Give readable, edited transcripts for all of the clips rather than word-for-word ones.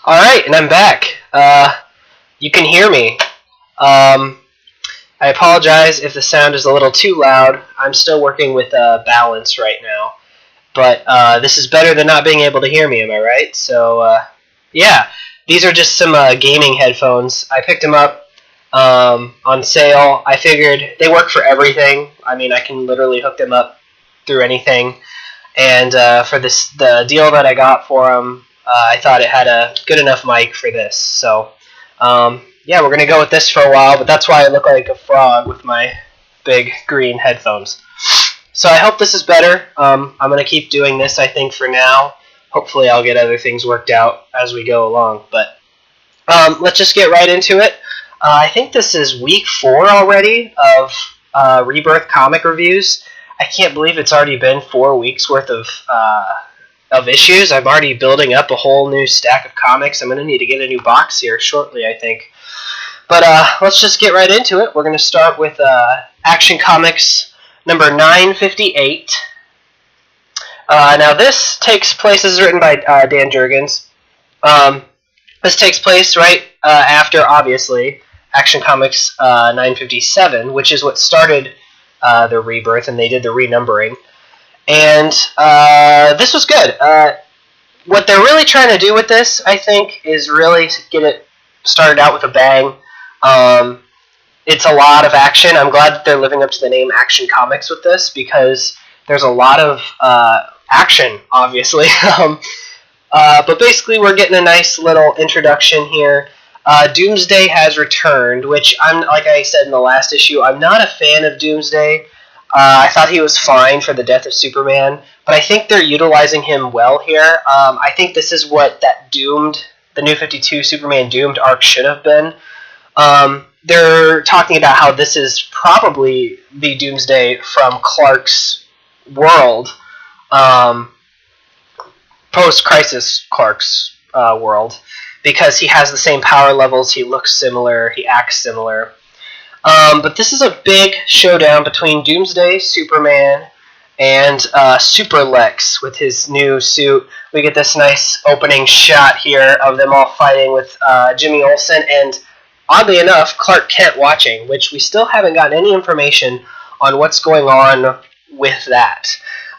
All right, and I'm back. You can hear me. I apologize if the sound is a little too loud. I'm still working with balance right now, but this is better than not being able to hear me. Am I right? Yeah, these are just some gaming headphones. I picked them up on sale. I figured they work for everything. I mean, I can literally hook them up through anything. And for the deal that I got for them, I thought it had a good enough mic for this. Yeah, we're gonna go with this for a while, but that's why I look like a frog with my big green headphones. So I hope this is better. I'm gonna keep doing this, I think, for now. Hopefully, I'll get other things worked out as we go along. But let's just get right into it. I think this is week 4 already of Rebirth comic reviews. I can't believe it's already been 4 weeks worth of issues. I'm already building up a whole new stack of comics. I'm going to need to get a new box here shortly, I think. But let's just get right into it. We're going to start with Action Comics number 958. Now this takes place, this is written by Dan Jurgens. This takes place right after, obviously, Action Comics 957, which is what started the Rebirth, and they did the renumbering. And this was good. What they're really trying to do with this, I think, is really get it started out with a bang. It's a lot of action. I'm glad that they're living up to the name Action Comics with this, because there's a lot of action, obviously. But basically, we're getting a nice little introduction here. Doomsday has returned, which like I said in the last issue, I'm not a fan of Doomsday. I thought he was fine for the death of Superman, but I think they're utilizing him well here. I think this is what the New 52 Superman Doomed arc should have been. They're talking about how this is probably the Doomsday from Clark's world, post-crisis Clark's world, because he has the same power levels, he looks similar, he acts similar. But this is a big showdown between Doomsday, Superman, and Super Lex with his new suit. We get this nice opening shot here of them all fighting with Jimmy Olsen and, oddly enough, Clark Kent watching, which we still haven't gotten any information on what's going on with that.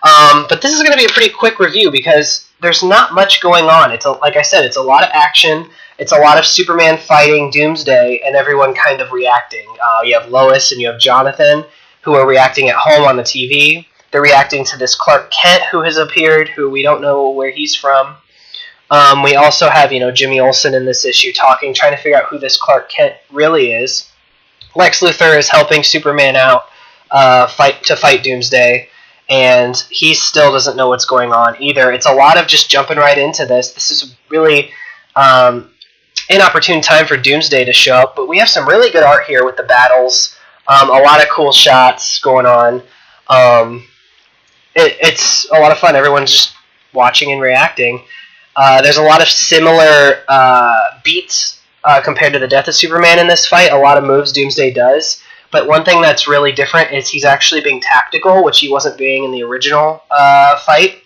But this is going to be a pretty quick review because there's not much going on. Like I said, it's a lot of action. It's a lot of Superman fighting Doomsday and everyone kind of reacting. You have Lois and you have Jonathan, who are reacting at home on the TV. They're reacting to this Clark Kent who has appeared, who we don't know where he's from. We also have, Jimmy Olsen in this issue trying to figure out who this Clark Kent really is. Lex Luthor is helping Superman out to fight Doomsday, and he still doesn't know what's going on either. It's a lot of just jumping right into this. This is really inopportune time for Doomsday to show up, but we have some really good art here with the battles. A lot of cool shots going on. It's a lot of fun. Everyone's just watching and reacting. There's a lot of similar beats compared to the death of Superman in this fight. A lot of moves Doomsday does. But one thing that's really different is he's actually being tactical, which he wasn't being in the original fight.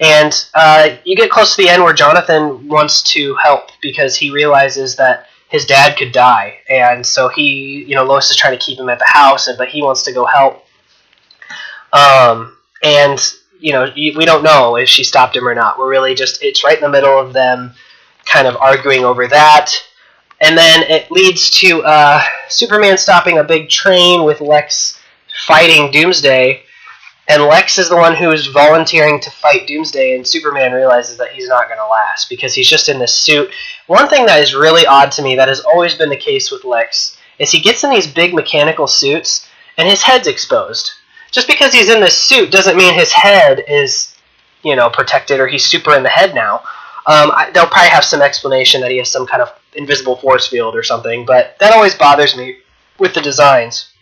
And you get close to the end where Jonathan wants to help because he realizes that his dad could die. And so Lois is trying to keep him at the house, but he wants to go help. We don't know if she stopped him or not. We're really it's right in the middle of them kind of arguing over that. And then it leads to Superman stopping a big train with Lex fighting Doomsday. And Lex is the one who is volunteering to fight Doomsday, and Superman realizes that he's not going to last because he's just in this suit. One thing that is really odd to me that has always been the case with Lex is he gets in these big mechanical suits and his head's exposed. Just because he's in this suit doesn't mean his head is, protected or he's super in the head now. They'll probably have some explanation that he has some kind of invisible force field or something, but that always bothers me with the designs.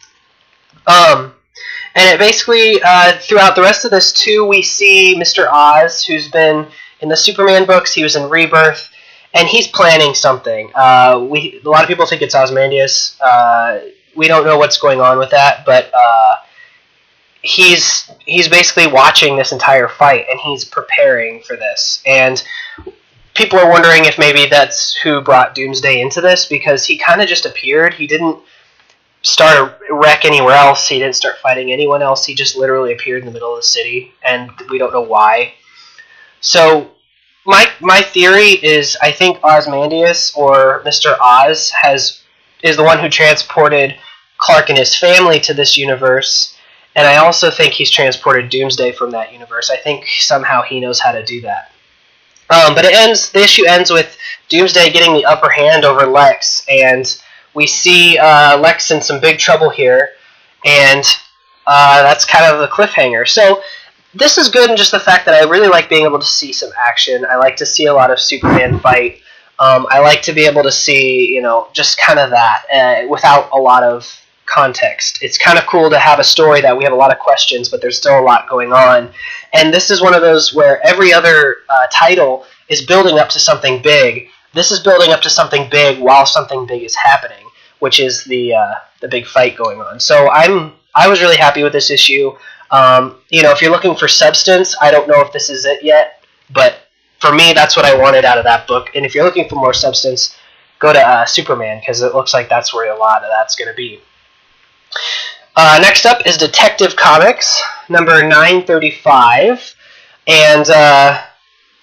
And it basically, throughout the rest of this too, we see Mr. Oz, who's been in the Superman books, he was in Rebirth, and he's planning something. A lot of people think it's Ozymandias. We don't know what's going on with that, but he's basically watching this entire fight, and he's preparing for this. And people are wondering if maybe that's who brought Doomsday into this, because he kind of just appeared. He didn't start a wreck anywhere else. He didn't start fighting anyone else. He just literally appeared in the middle of the city, and we don't know why. So my theory is, I think Ozymandias, or Mr. Oz, is the one who transported Clark and his family to this universe, and I also think he's transported Doomsday from that universe. I think somehow he knows how to do that. But the issue ends with Doomsday getting the upper hand over Lex, and we see Lex in some big trouble here, and that's kind of the cliffhanger. So this is good in just the fact that I really like being able to see some action. I like to see a lot of Superman fight. I like to be able to see, just kind of that without a lot of context. It's kind of cool to have a story that we have a lot of questions, but there's still a lot going on. And this is one of those where every other title is building up to something big. This is building up to something big while something big is happening, which is the big fight going on. So I was really happy with this issue. If you're looking for substance, I don't know if this is it yet, but for me, that's what I wanted out of that book. And if you're looking for more substance, go to Superman, because it looks like that's where a lot of that's going to be. Next up is Detective Comics, number 935. And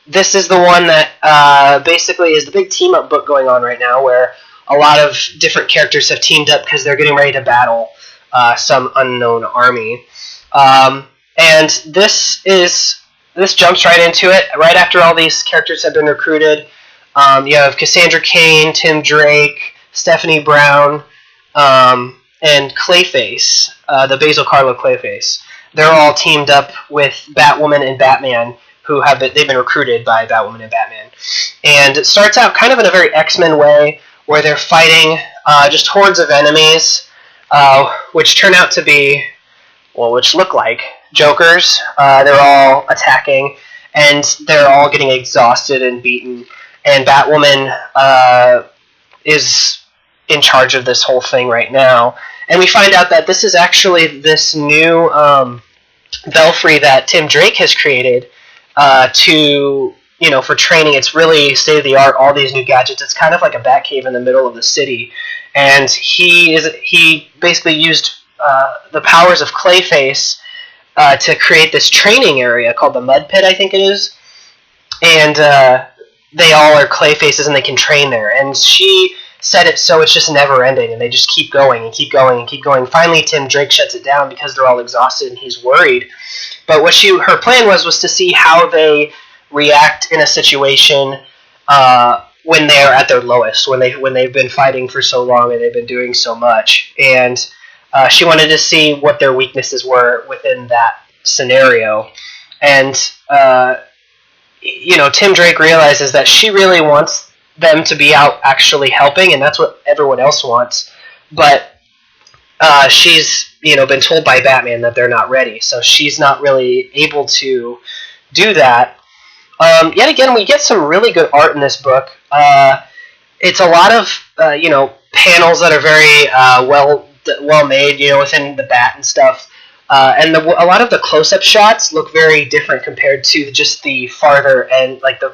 this is the one that basically is the big team-up book going on right now, where a lot of different characters have teamed up because they're getting ready to battle some unknown army. And this jumps right into it. Right after all these characters have been recruited, you have Cassandra Cain, Tim Drake, Stephanie Brown, and Clayface, the Basil Karlo Clayface. They're all teamed up with Batwoman and Batman, they've been recruited by Batwoman and Batman. And it starts out kind of in a very X-Men way, where they're fighting just hordes of enemies, which turn out to be, which look like Jokers. They're all attacking, and they're all getting exhausted and beaten. And Batwoman is in charge of this whole thing right now. And we find out that this is actually this new belfry that Tim Drake has created for training. It's really state-of-the-art, all these new gadgets. It's kind of like a bat cave in the middle of the city. And he basically used the powers of Clayface to create this training area called the Mud Pit, I think it is. And they all are Clayfaces, and they can train there. And she set it so it's just never ending, and they just keep going and keep going and keep going. Finally, Tim Drake shuts it down because they're all exhausted and he's worried. But her plan was to see how they react in a situation when they're at their lowest, when they've been fighting for so long and they've been doing so much. And she wanted to see what their weaknesses were within that scenario. And Tim Drake realizes that she really wants them to be out actually helping, and that's what everyone else wants. But she's been told by Batman that they're not ready, so she's not really able to do that. Yet again, we get some really good art in this book. It's a lot of panels that are very well made, within the bat and stuff. And a lot of the close-up shots look very different compared to just the farther and like the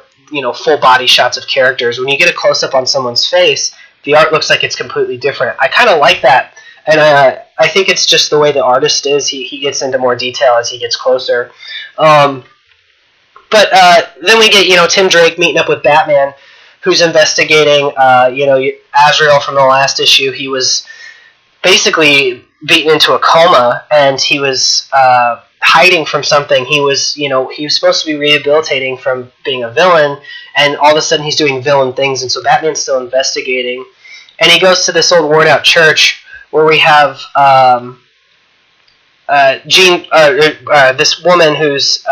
full body shots of characters. When you get a close-up on someone's face, the art looks like it's completely different. I kind of like that, and I think it's just the way the artist is. He gets into more detail as he gets closer. But then we get Tim Drake meeting up with Batman, who's investigating. Azrael from the last issue. He was basically beaten into a coma, and he was hiding from something. He was supposed to be rehabilitating from being a villain, and all of a sudden he's doing villain things, and so Batman's still investigating. And he goes to this old worn-out church where we have this woman who's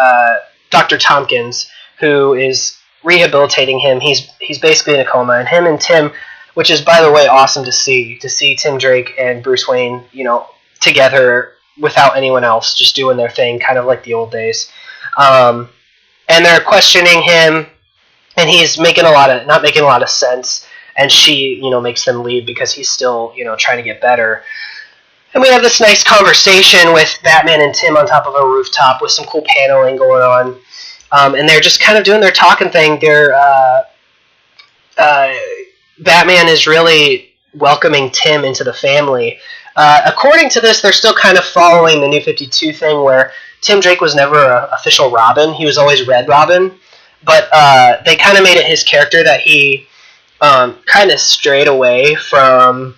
Dr. Tompkins, who is rehabilitating him. He's basically in a coma, and him and Tim, which is, by the way, awesome to see Tim Drake and Bruce Wayne, together without anyone else, just doing their thing, kind of like the old days. And they're questioning him, and he's not making a lot of sense, and she, makes them leave because he's still, trying to get better. And we have this nice conversation with Batman and Tim on top of a rooftop with some cool paneling going on. And they're just kind of doing their talking thing. They're Batman is really welcoming Tim into the family. According to this, they're still kind of following the New 52 thing where Tim Drake was never an official Robin. He was always Red Robin. But they kind of made it his character that he kind of strayed away from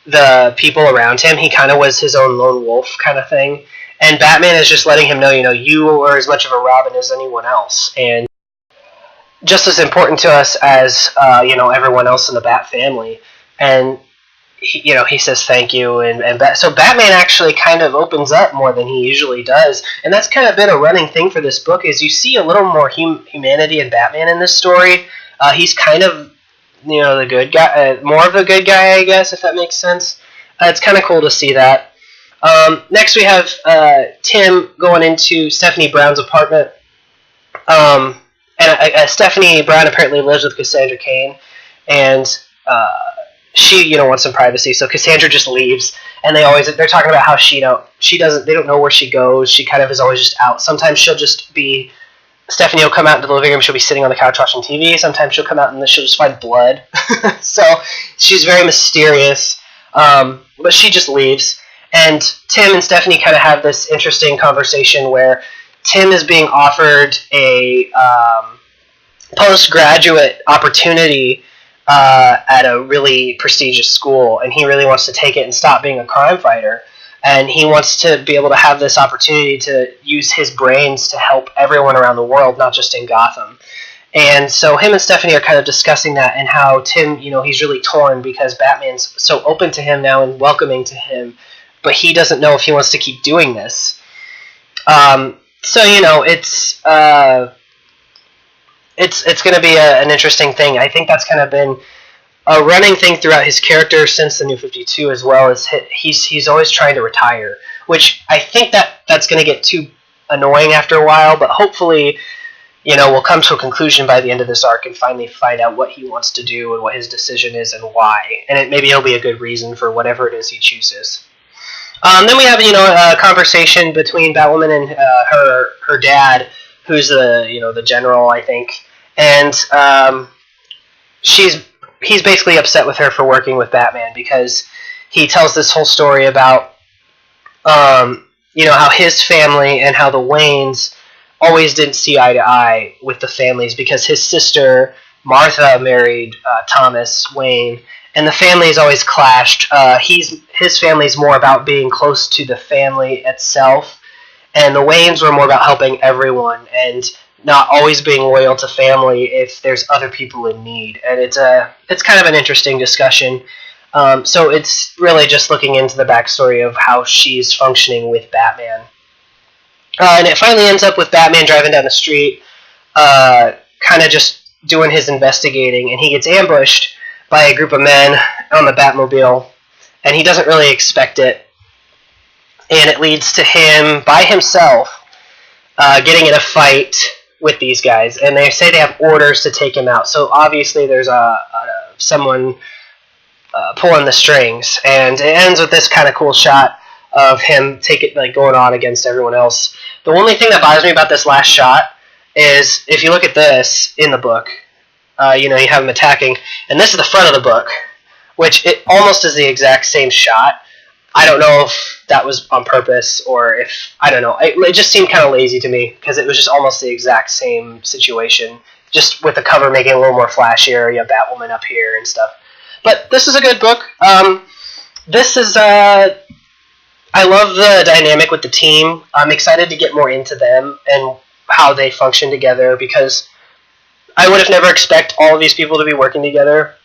the people around him. He kind of was his own lone wolf kind of thing. And Batman is just letting him know, you are as much of a Robin as anyone else. And just as important to us as, everyone else in the Bat family. And, he says thank you. So Batman actually kind of opens up more than he usually does. And that's kind of been a running thing for this book, is you see a little more humanity in Batman in this story. He's kind of, the good guy, more of a good guy, I guess, if that makes sense. It's kind of cool to see that. Next we have Tim going into Stephanie Brown's apartment. And Stephanie Brown apparently lives with Cassandra Cain, and she, wants some privacy. So Cassandra just leaves, and they're talking about how they don't know where she goes. She kind of is always just out. Sometimes she'll just be, Stephanie will come out into the living room. She'll be sitting on the couch watching TV. Sometimes she'll come out and she'll just find blood. So she's very mysterious, but she just leaves. And Tim and Stephanie kind of have this interesting conversation where Tim is being offered a postgraduate opportunity at a really prestigious school, and he really wants to take it and stop being a crime fighter. And he wants to be able to have this opportunity to use his brains to help everyone around the world, not just in Gotham. And so him and Stephanie are kind of discussing that, and how Tim, he's really torn because Batman's so open to him now and welcoming to him, but he doesn't know if he wants to keep doing this. So it's going to be an interesting thing. I think that's kind of been a running thing throughout his character since the New 52, as well as he's always trying to retire, which I think that's going to get too annoying after a while, but hopefully, we'll come to a conclusion by the end of this arc and finally find out what he wants to do and what his decision is and why, and maybe it'll be a good reason for whatever it is he chooses. Then we have, a conversation between Batwoman and her dad, who's the general, I think, and he's basically upset with her for working with Batman because he tells this whole story about, how his family and how the Waynes always didn't see eye to eye with the families because his sister Martha married Thomas Wayne, and the families always clashed. His family's more about being close to the family itself, and the Waynes were more about helping everyone and not always being loyal to family if there's other people in need. And it's kind of an interesting discussion. So it's really just looking into the backstory of how she's functioning with Batman. And it finally ends up with Batman driving down the street, kind of just doing his investigating, and he gets ambushed by a group of men on the Batmobile, and he doesn't really expect it. And it leads to him, by himself, getting in a fight with these guys. And they say they have orders to take him out. So obviously there's someone pulling the strings. And it ends with this kind of cool shot of him going on against everyone else. The only thing that bothers me about this last shot is, if you look at this in the book, you have him attacking. And this is the front of the book, which it almost is the exact same shot. I don't know if that was on purpose or if, I don't know. It just seemed kind of lazy to me because it was just almost the exact same situation, just with the cover making it a little more flashier. You have Batwoman up here and stuff. But this is a good book. This is, I love the dynamic with the team. I'm excited to get more into them and how they function together, because I would have never expected all of these people to be working together.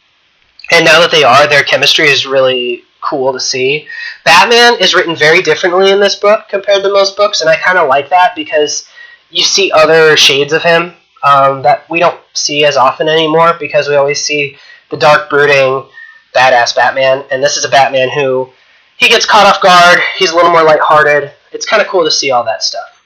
And now that they are, their chemistry is really cool to see. Batman is written very differently in this book compared to most books, and I kind of like that because you see other shades of him that we don't see as often anymore, because we always see the dark, brooding, badass Batman, and this is a Batman who, he gets caught off guard, he's a little more lighthearted. It's kind of cool to see all that stuff.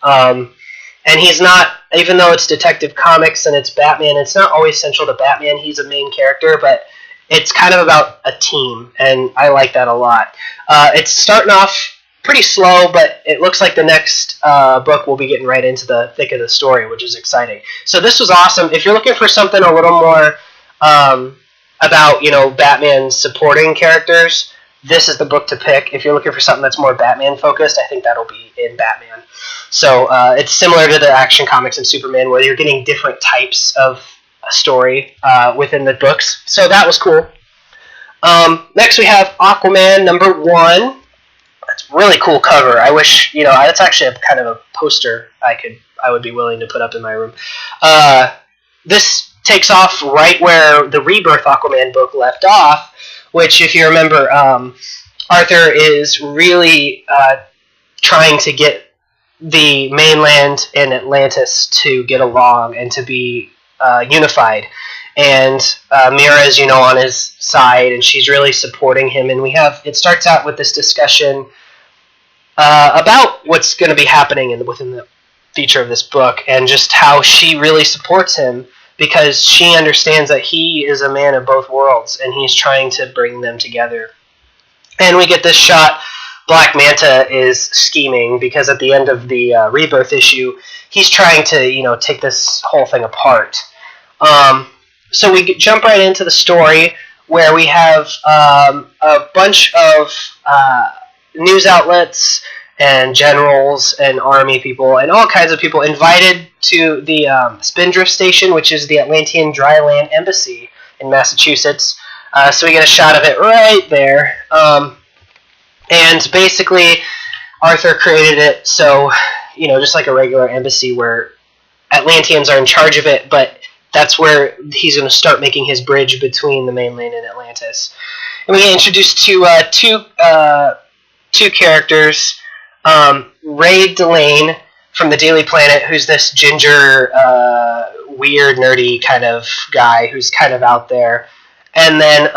And he's not, even though it's Detective Comics and it's Batman, it's not always central to Batman. He's a main character, but it's kind of about a team, and I like that a lot. It's starting off pretty slow, but it looks like the next book will be getting right into the thick of the story, which is exciting. So this was awesome. If you're looking for something a little more about, Batman supporting characters, this is the book to pick. If you're looking for something that's more Batman focused, I think that'll be in Batman. So it's similar to the Action Comics and Superman, where you're getting different types of a story within the books. So that was cool. Next we have Aquaman #1. That's a really cool cover. I wish, that's actually a kind of a poster I would be willing to put up in my room. This takes off right where the Rebirth Aquaman book left off, which, if you remember, Arthur is really trying to get the mainland and Atlantis to get along and to be unified. And Mira is, on his side, and she's really supporting him. And it starts out with this discussion about what's going to be happening within the feature of this book, and just how she really supports him, because she understands that he is a man of both worlds, and he's trying to bring them together. And we get this shot. Black Manta is scheming, because at the end of the Rebirth issue, he's trying to, take this whole thing apart. So we jump right into the story, where we have a bunch of news outlets and generals and army people and all kinds of people invited to the Spindrift Station, which is the Atlantean Dryland Embassy in Massachusetts. So we get a shot of it right there. And basically, Arthur created it so, just like a regular embassy where Atlanteans are in charge of it, but that's where he's going to start making his bridge between the mainland and Atlantis. And we get introduced to two characters. Ray Delane from the Daily Planet, who's this ginger, weird, nerdy kind of guy who's kind of out there. And then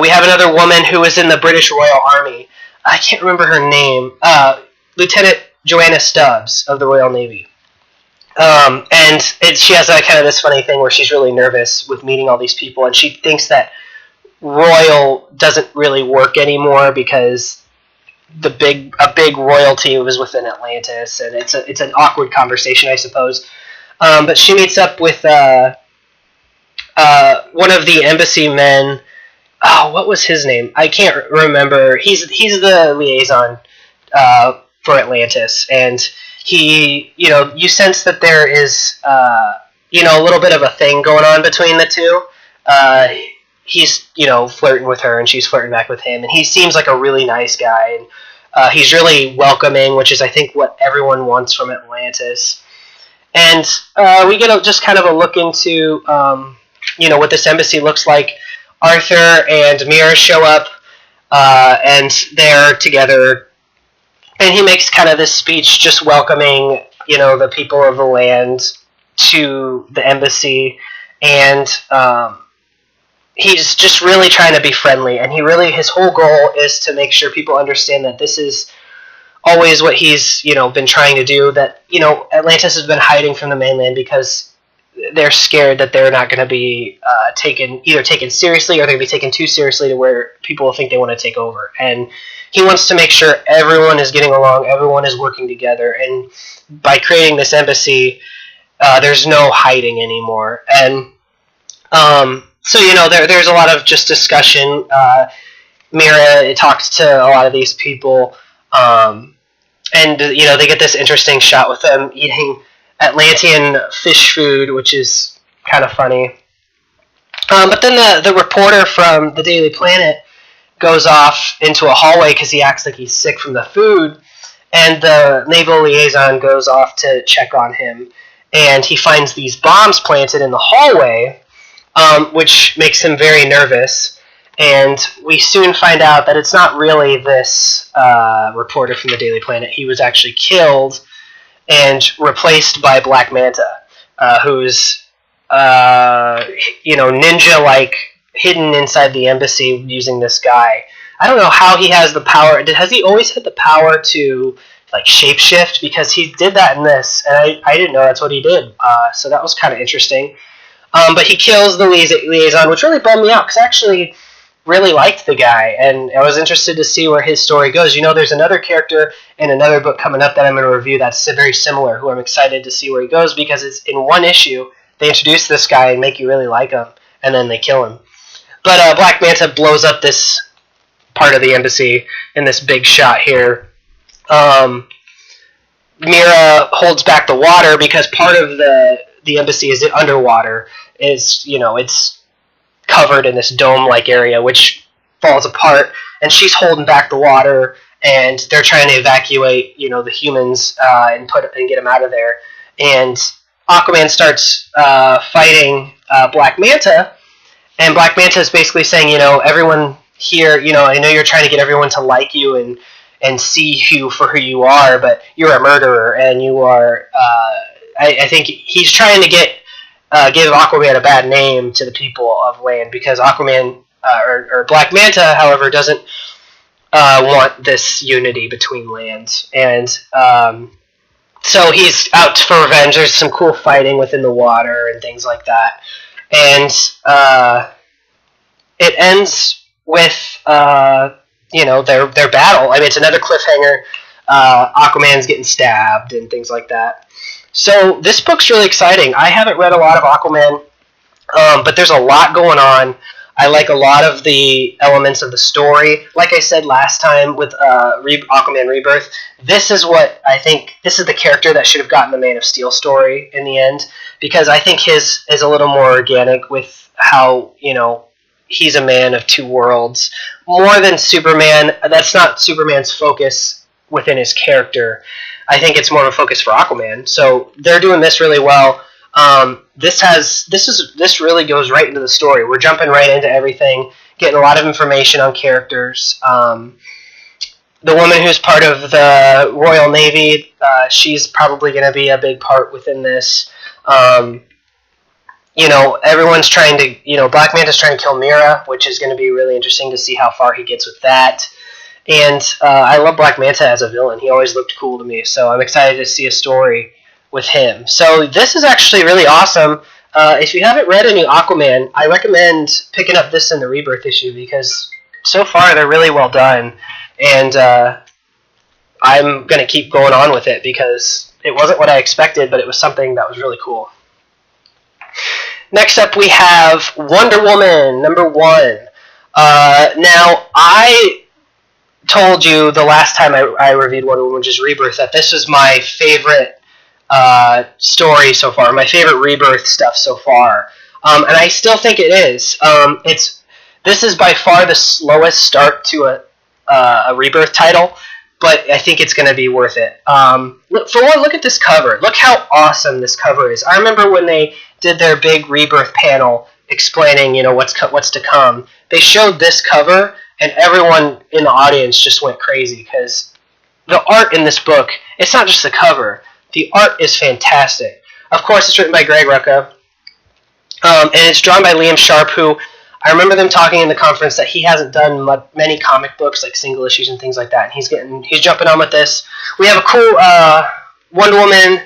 we have another woman who was in the British Royal Army. I can't remember her name. Lieutenant Joanna Stubbs of the Royal Navy. And she has kind of this funny thing where she's really nervous with meeting all these people, and she thinks that royal doesn't really work anymore because a big royalty was within Atlantis, and it's an awkward conversation, I suppose. But she meets up with one of the embassy men. Oh, what was his name? I can't remember. He's the liaison for Atlantis, and he, you sense that there is, a little bit of a thing going on between the two. He's, flirting with her, and she's flirting back with him, and he seems like a really nice guy, and he's really welcoming, which is, I think, what everyone wants from Atlantis. And we get just kind of a look into, what this embassy looks like. Arthur and Mira show up, and they're together, and he makes kind of this speech just welcoming, the people of the land to the embassy, and he's just really trying to be friendly, and his whole goal is to make sure people understand that this is always what he's, been trying to do, that, Atlantis has been hiding from the mainland because they're scared that they're not going to be either taken seriously, or they're going to be taken too seriously to where people will think they want to take over. And he wants to make sure everyone is getting along, everyone is working together, and by creating this embassy, there's no hiding anymore. And so, there's a lot of just discussion. Mira talks to a lot of these people, and, they get this interesting shot with them eating Atlantean fish food, which is kind of funny. But then the reporter from the Daily Planet goes off into a hallway because he acts like he's sick from the food, and the naval liaison goes off to check on him, and he finds these bombs planted in the hallway, which makes him very nervous, and we soon find out that it's not really this reporter from the Daily Planet. He was actually killed and replaced by Black Manta, who's ninja-like, hidden inside the embassy using this guy. I don't know how he has the power. Has he always had the power to shapeshift? Because he did that in this, and I didn't know that's what he did. So that was kind of interesting. But he kills the liaison, which really bummed me out, because I actually really liked the guy, and I was interested to see where his story goes. There's another character in another book coming up that I'm going to review that's very similar, who I'm excited to see where he goes, because it's in one issue, they introduce this guy and make you really like him. and then they kill him. But Black Manta blows up this part of the embassy in this big shot here. Mira holds back the water because part of the embassy is underwater. It's covered in this dome-like area, which falls apart, and she's holding back the water, and they're trying to evacuate, the humans and get them out of there. And Aquaman starts fighting Black Manta, and Black Manta is basically saying, everyone here, I know you're trying to get everyone to like you and see you for who you are, but you're a murderer, and you are. I think he's trying to give Aquaman a bad name to the people of land, because Aquaman or Black Manta, however, doesn't want this unity between lands, and so he's out for revenge. There's some cool fighting within the water and things like that, and it ends with their battle. I mean, it's another cliffhanger. Aquaman's getting stabbed and things like that. So this book's really exciting. I haven't read a lot of Aquaman, but there's a lot going on. I like a lot of the elements of the story. Like I said last time with Aquaman Rebirth, this is the character that should have gotten the Man of Steel story in the end, because I think his is a little more organic with how, he's a man of two worlds. More than Superman, that's not Superman's focus within his character. I think it's more of a focus for Aquaman. So they're doing this really well. This really goes right into the story. We're jumping right into everything, getting a lot of information on characters. The woman who's part of the Royal Navy, she's probably going to be a big part within this. Everyone's trying to, Black Manta's trying to kill Mira, which is going to be really interesting to see how far he gets with that. And I love Black Manta as a villain. He always looked cool to me, so I'm excited to see a story with him. So this is actually really awesome. If you haven't read any Aquaman, I recommend picking up this in the Rebirth issue, because so far they're really well done. And I'm going to keep going on with it, because it wasn't what I expected, but it was something that was really cool. Next up we have Wonder Woman, #1. Now, I told you the last time I reviewed Wonder Woman, which is Rebirth, that this was my favorite story so far, my favorite Rebirth stuff so far. And I still think it is. This is by far the slowest start to a Rebirth title, but I think it's going to be worth it. Look at this cover. Look how awesome this cover is. I remember when they did their big Rebirth panel explaining, what's to come. They showed this cover, and everyone in the audience just went crazy, because the art in this book, it's not just the cover. The art is fantastic. Of course, it's written by Greg Rucka, and it's drawn by Liam Sharp, who I remember them talking in the conference that he hasn't done many comic books, like single issues and things like that, and he's jumping on with this. We have a cool Wonder Woman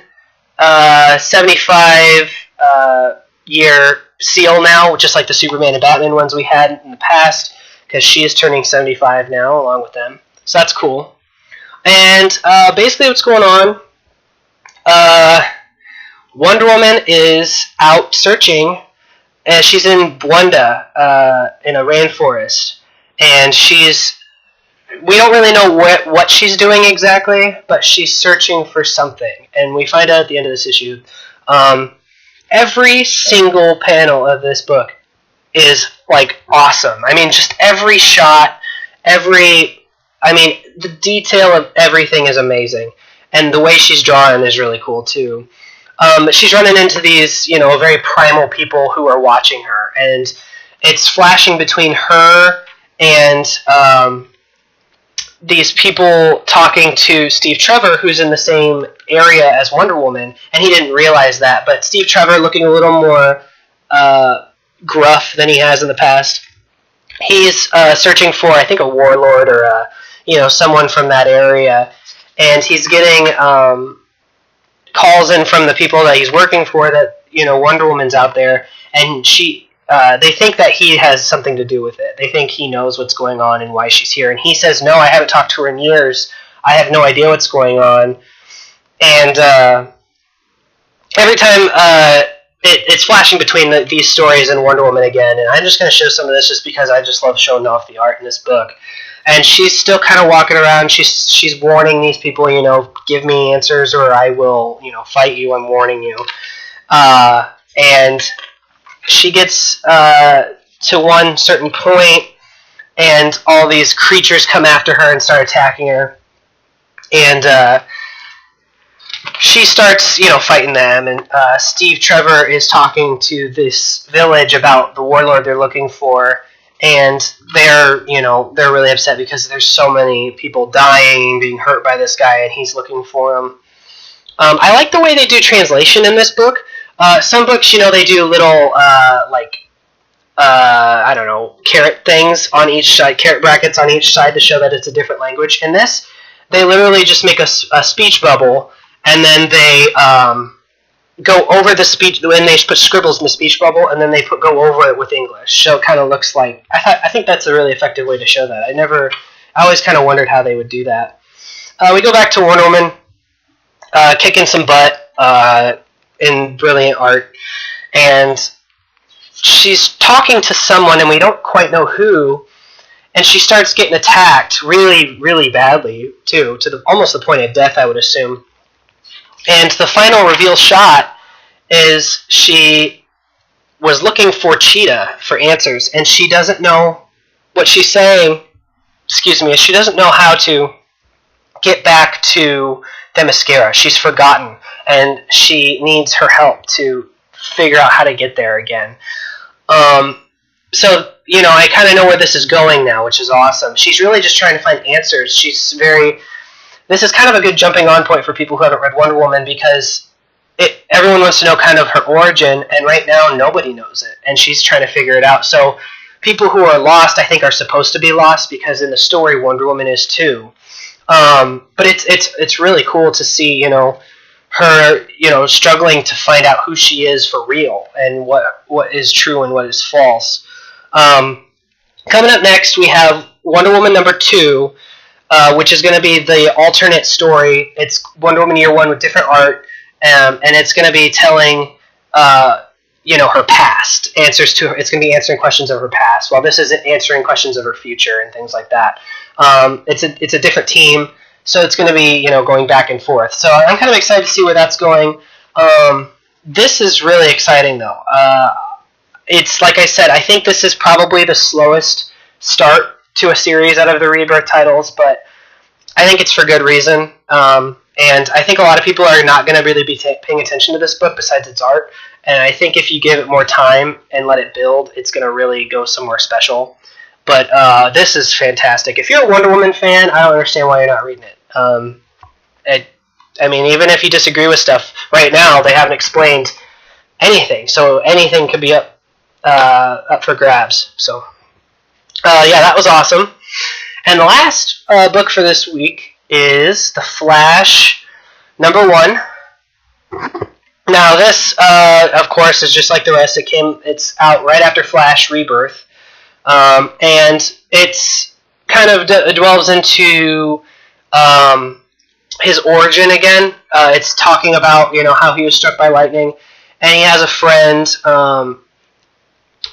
75 year seal now, just like the Superman and Batman ones we had in the past, because she is turning 75 now along with them. So that's cool. And basically what's going on, Wonder Woman is out searching, and she's in Bwunda, in a rainforest, and we don't really know what she's doing exactly, but she's searching for something, and we find out at the end of this issue. Every single panel of this book is, awesome. I mean, just every shot, the detail of everything is amazing, and the way she's drawn is really cool, too. She's running into these, very primal people who are watching her, and it's flashing between her and these people talking to Steve Trevor, who's in the same area as Wonder Woman, and he didn't realize that, but Steve Trevor, looking a little more gruff than he has in the past, he's searching for, I think, a warlord or someone from that area, and he's getting calls in from the people that he's working for that Wonder Woman's out there, and they think that he has something to do with it. They think he knows what's going on and why she's here, and he says, no, I haven't talked to her in years. I have no idea what's going on. And every time it's flashing between these stories and Wonder Woman again, and I'm just going to show some of this just because I just love showing off the art in this book. And she's still kind of walking around. She's warning these people, give me answers or I will, fight you. I'm warning you. And she gets to one certain point, and all these creatures come after her and start attacking her. And she starts, fighting them. And Steve Trevor is talking to this village about the warlord they're looking for. And they're really upset because there's so many people dying, being hurt by this guy, and he's looking for them. I like the way they do translation in this book. Some books, they do little, I don't know, caret things on each side, caret brackets on each side to show that it's a different language. In this, they literally just make a speech bubble, and then they go over the speech, when they put scribbles in the speech bubble, and then they go over it with English. So it kind of looks like, I think that's a really effective way to show that. I always kind of wondered how they would do that. We go back to Wonder Woman, kicking some butt in brilliant art, and she's talking to someone, and we don't quite know who, and she starts getting attacked really, really badly, too, to almost the point of death, I would assume. And the final reveal shot is she was looking for Cheetah for answers, and she doesn't know what she's saying. Excuse me, she doesn't know how to get back to Themyscira. She's forgotten, and she needs her help to figure out how to get there again. So, I kind of know where this is going now, which is awesome. She's really just trying to find answers. This is kind of a good jumping on point for people who haven't read Wonder Woman, because everyone wants to know kind of her origin, and right now nobody knows it, and she's trying to figure it out. So people who are lost, I think, are supposed to be lost, because in the story Wonder Woman is too. But it's really cool to see, her, struggling to find out who she is for real, and what is true and what is false. Coming up next, we have Wonder Woman number 2, which is going to be the alternate story. It's Wonder Woman Year 1 with different art, and it's going to be telling, her past. It's going to be answering questions of her past, while this isn't answering questions of her future and things like that. It's a different team, so it's going to be, going back and forth. So I'm kind of excited to see where that's going. This is really exciting, though. It's, like I said, I think this is probably the slowest start to a series out of the Rebirth titles, but I think it's for good reason. And I think a lot of people are not going to really be paying attention to this book besides its art. And I think if you give it more time and let it build, it's going to really go somewhere special. But this is fantastic. If you're a Wonder Woman fan, I don't understand why you're not reading it. Even if you disagree with stuff, right now they haven't explained anything. So anything could be up for grabs. So, that was awesome. And the last book for this week is The Flash, number 1. Now this, of course, is just like the rest. It's out right after Flash Rebirth, and it's kind of delves into his origin again. It's talking about how he was struck by lightning, and he has a friend.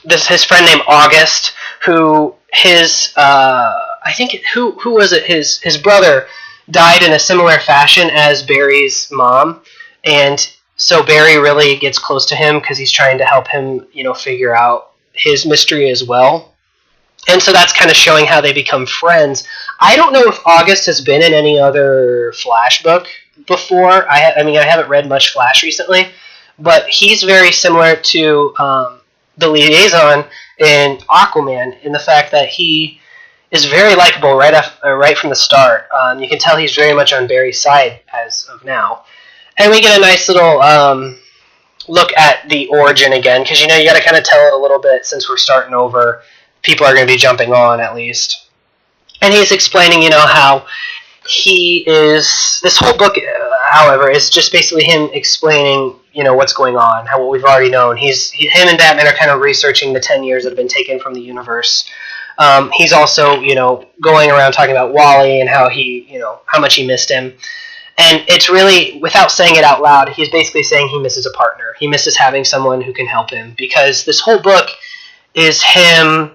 His friend named August, who who was it? His brother died in a similar fashion as Barry's mom, and so Barry really gets close to him because he's trying to help him, figure out his mystery as well. And so that's kind of showing how they become friends. I don't know if August has been in any other Flash book before. I haven't read much Flash recently, but he's very similar to the liaison in Aquaman in the fact that he is very likable right from the start. You can tell he's very much on Barry's side as of now. And we get a nice little look at the origin again, because you got to kind of tell it a little bit since we're starting over. People are going to be jumping on at least. And he's explaining, how he is. This whole book, however, is just basically him explaining, what's going on, what we've already known. Him and Batman are kind of researching the 10 years that have been taken from the universe. He's also, going around talking about Wally and how he, how much he missed him. And it's really, without saying it out loud, he's basically saying he misses a partner. He misses having someone who can help him, because this whole book is him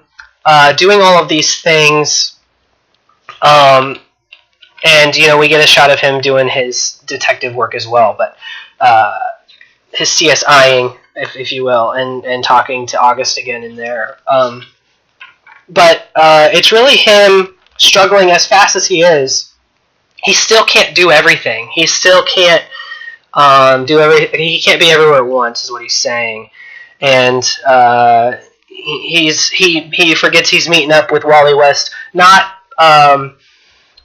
doing all of these things. And, we get a shot of him doing his detective work as well, but his CSIing, if you will, and talking to August again in there. But it's really him struggling as fast as he is. He still can't do everything. He still can't do everything. He can't be everywhere at once, is what he's saying. And he forgets he's meeting up with Wally West, not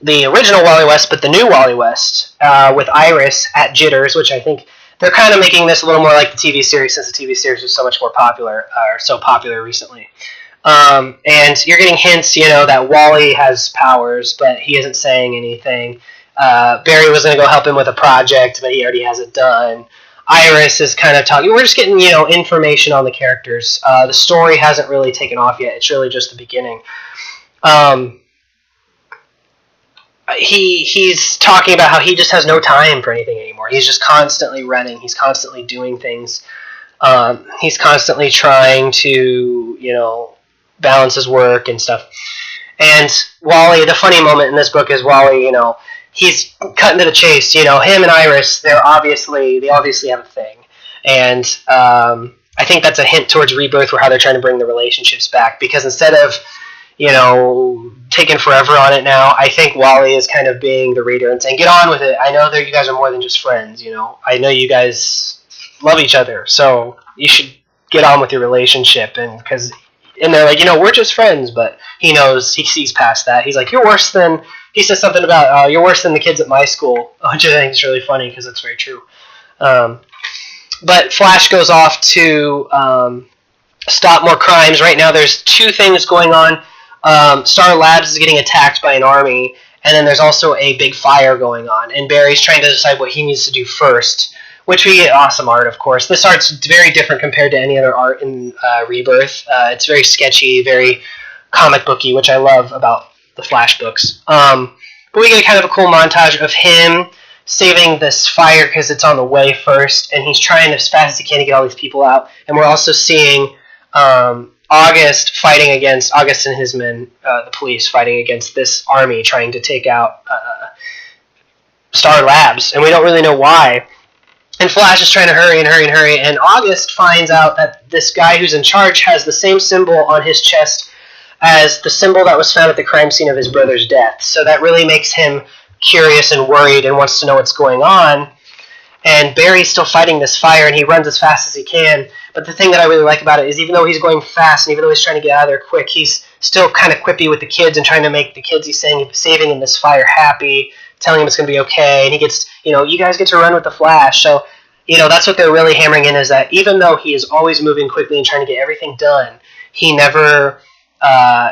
the original Wally West, but the new Wally West, with Iris at Jitters, which I think they're kind of making this a little more like the TV series, since the TV series was so much more popular, or so popular recently. And you're getting hints, that Wally has powers, but he isn't saying anything. Barry was going to go help him with a project, but he already has it done. Iris is kind of talking. We're just getting, information on the characters. The story hasn't really taken off yet. It's really just the beginning. He's talking about how he just has no time for anything anymore. He's just constantly running. He's constantly doing things. He's constantly trying to, balance his work and stuff. And Wally, the funny moment in this book is Wally, he's cutting to the chase. Him and Iris, they obviously have a thing. And I think that's a hint towards Rebirth, where how they're trying to bring the relationships back. Because instead of, taking forever on it now, I think Wally is kind of being the reader and saying, get on with it. I know that you guys are more than just friends, I know you guys love each other, so you should get on with your relationship. And they're like, we're just friends, but he knows, he sees past that. He's like, he says something about, you're worse than the kids at my school, which I think is really funny, because it's very true. But Flash goes off to stop more crimes. Right now there's two things going on. Star Labs is getting attacked by an army, and then there's also a big fire going on, and Barry's trying to decide what he needs to do first, which we get awesome art, of course. This art's very different compared to any other art in Rebirth. It's very sketchy, very comic booky, which I love about the Flash books. But we get kind of a cool montage of him saving this fire because it's on the way first, and he's trying as fast as he can to get all these people out. And we're also seeing August and his men, the police, fighting against this army trying to take out Star Labs, and we don't really know why. And Flash is trying to hurry, and August finds out that this guy who's in charge has the same symbol on his chest as the symbol that was found at the crime scene of his brother's death. So that really makes him curious and worried and wants to know what's going on. And Barry's still fighting this fire, and he runs as fast as he can. But the thing that I really like about it is, even though he's going fast, and even though he's trying to get out of there quick, he's still kind of quippy with the kids and trying to make the kids he's saving in this fire happy, telling them it's going to be okay. And he gets, you guys get to run with the Flash. So, that's what they're really hammering in, is that even though he is always moving quickly and trying to get everything done, he never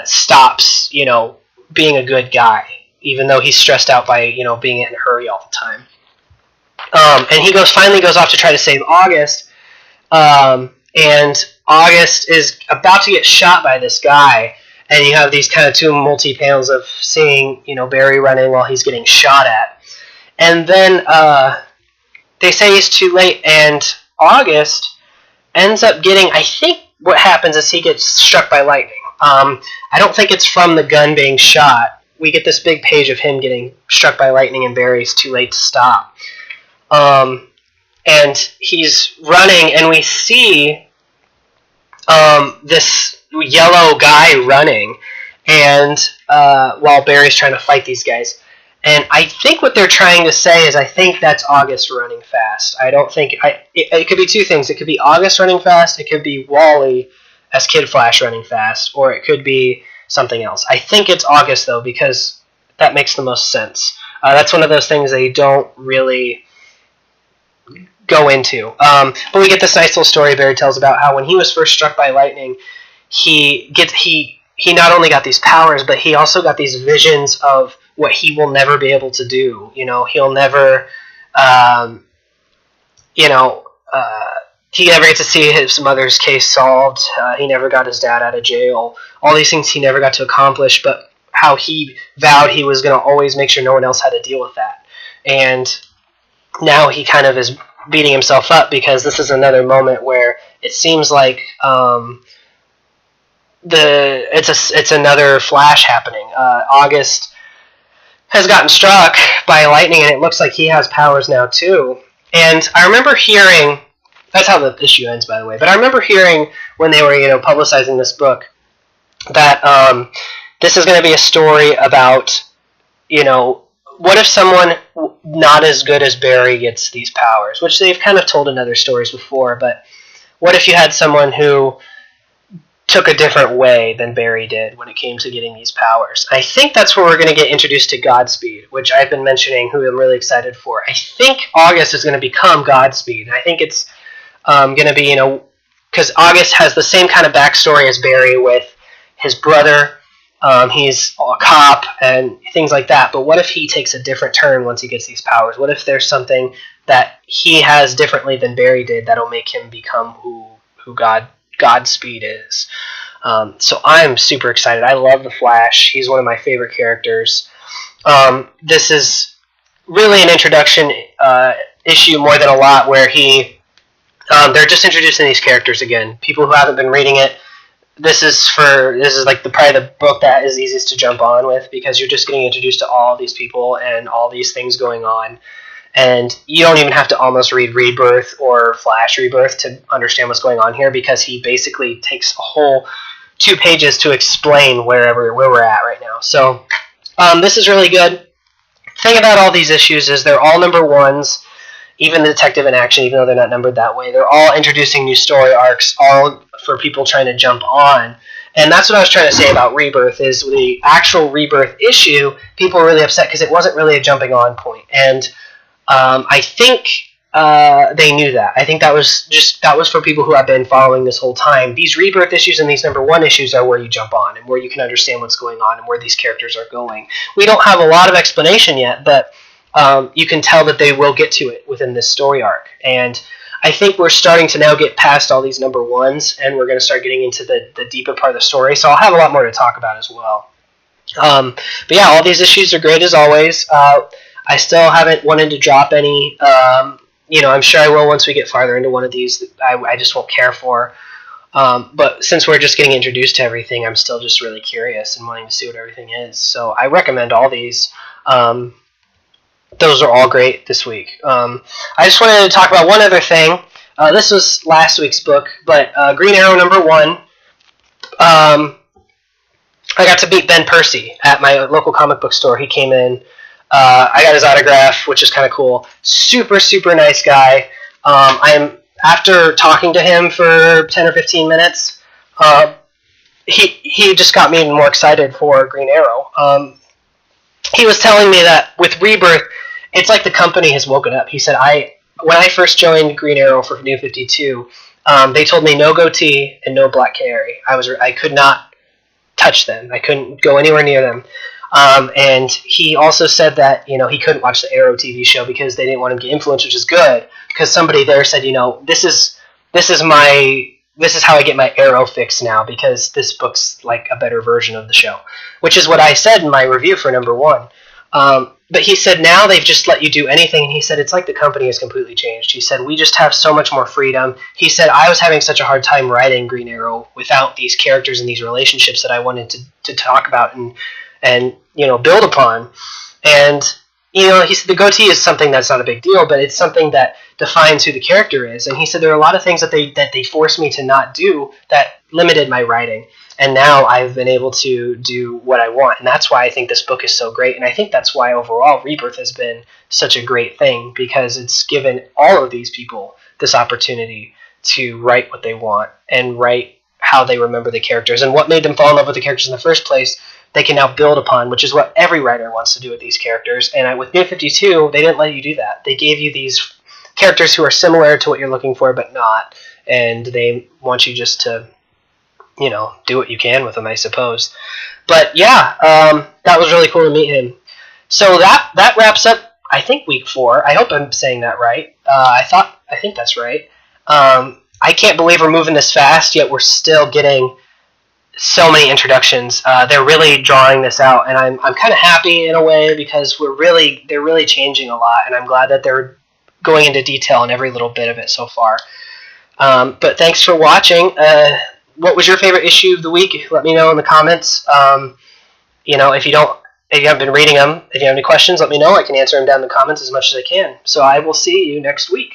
stops, being a good guy, even though he's stressed out by, being in a hurry all the time. And he finally goes off to try to save August, and August is about to get shot by this guy, and you have these kind of two multi-panels of seeing, Barry running while he's getting shot at. And then they say he's too late, and August ends up getting, I think what happens is he gets struck by lightning. I don't think it's from the gun being shot. We get this big page of him getting struck by lightning, and Barry's too late to stop. And he's running, and we see this yellow guy running, and while Barry's trying to fight these guys. And I think what they're trying to say is, I think that's August running fast. I don't think... It could be two things. It could be August running fast, it could be Wally as Kid Flash running fast, or it could be something else. I think it's August, though, because that makes the most sense. That's one of those things they don't really go into. But we get this nice little story Barry tells about how when he was first struck by lightning, he not only got these powers, but he also got these visions of what he will never be able to do. He'll never, he never gets to see his mother's case solved. He never got his dad out of jail. All these things he never got to accomplish, but how he vowed he was going to always make sure no one else had to deal with that. And now he kind of is beating himself up because this is another moment where it seems like it's another Flash happening. August has gotten struck by lightning, and it looks like he has powers now too. And I remember hearing, that's how the issue ends, by the way. But I remember hearing when they were, publicizing this book that this is going to be a story about, what if someone not as good as Barry gets these powers, which they've kind of told in other stories before. But what if you had someone who took a different way than Barry did when it came to getting these powers? I think that's where we're going to get introduced to Godspeed, which I've been mentioning, who I'm really excited for. I think August is going to become Godspeed. I think it's going to be, because August has the same kind of backstory as Barry with his brother. He's a cop and things like that. But what if he takes a different turn once he gets these powers? What if there's something that he has differently than Barry did that'll make him become who Godspeed is? So I'm super excited. I love the Flash. He's one of my favorite characters. This is really an introduction issue more than a lot, where they're just introducing these characters again. People who haven't been reading it, this is like probably the book that is easiest to jump on with, because you're just getting introduced to all these people and all these things going on. And you don't even have to almost read Rebirth or Flash Rebirth to understand what's going on here, because he basically takes a whole 2 pages to explain where we're at right now. So this is really good. The thing about all these issues is they're all number ones, even the Detective in Action, even though they're not numbered that way. They're all introducing new story arcs, all for people trying to jump on. And that's what I was trying to say about Rebirth, is the actual Rebirth issue, people were really upset because it wasn't really a jumping on point. And I think they knew that. I think that was for people who have been following this whole time. These Rebirth issues and these number 1 issues are where you jump on and where you can understand what's going on and where these characters are going. We don't have a lot of explanation yet, but you can tell that they will get to it within this story arc. And I think we're starting to now get past all these number 1s, and we're going to start getting into the deeper part of the story. So I'll have a lot more to talk about as well. But yeah, all these issues are great as always. I still haven't wanted to drop any. I'm sure I will once we get farther into one of these. I just won't care for. But since we're just getting introduced to everything, I'm still just really curious and wanting to see what everything is. So I recommend all these. Those are all great this week. I just wanted to talk about one other thing. This was last week's book, but Green Arrow number 1. I got to meet Ben Percy at my local comic book store. He came in. I got his autograph, which is kind of cool. Super, super nice guy. After talking to him for 10 or 15 minutes, he just got me even more excited for Green Arrow. He was telling me that with Rebirth, it's like the company has woken up. He said, when I first joined Green Arrow for New 52, they told me no goatee and no black canary. I could not touch them. I couldn't go anywhere near them. And he also said that, he couldn't watch the Arrow TV show because they didn't want him to get influenced, which is good, because somebody there said, this is how I get my Arrow fix now, because this book's like a better version of the show, which is what I said in my review for number 1. But he said now they've just let you do anything, and he said it's like the company has completely changed. He said we just have so much more freedom. He said I was having such a hard time writing Green Arrow without these characters and these relationships that I wanted to talk about and build upon. And he said the goatee is something that's not a big deal, but it's something that defines who the character is. And he said there are a lot of things that they forced me to not do that limited my writing. And now I've been able to do what I want. And that's why I think this book is so great. And I think that's why overall Rebirth has been such a great thing, because it's given all of these people this opportunity to write what they want and write how they remember the characters. And what made them fall in love with the characters in the first place, they can now build upon, which is what every writer wants to do with these characters. And with New 52, they didn't let you do that. They gave you these characters who are similar to what you're looking for, but not. And they want you just to do what you can with them, I suppose. But yeah, that was really cool to meet him. So that wraps up, I think, week 4. I hope I'm saying that right. I think that's right. I can't believe we're moving this fast, yet we're still getting so many introductions. They're really drawing this out, and I'm kind of happy in a way, because they're really changing a lot, and I'm glad that they're going into detail on every little bit of it so far. But thanks for watching. What was your favorite issue of the week? Let me know in the comments. If you haven't been reading them, if you have any questions, let me know. I can answer them down in the comments as much as I can. So I will see you next week.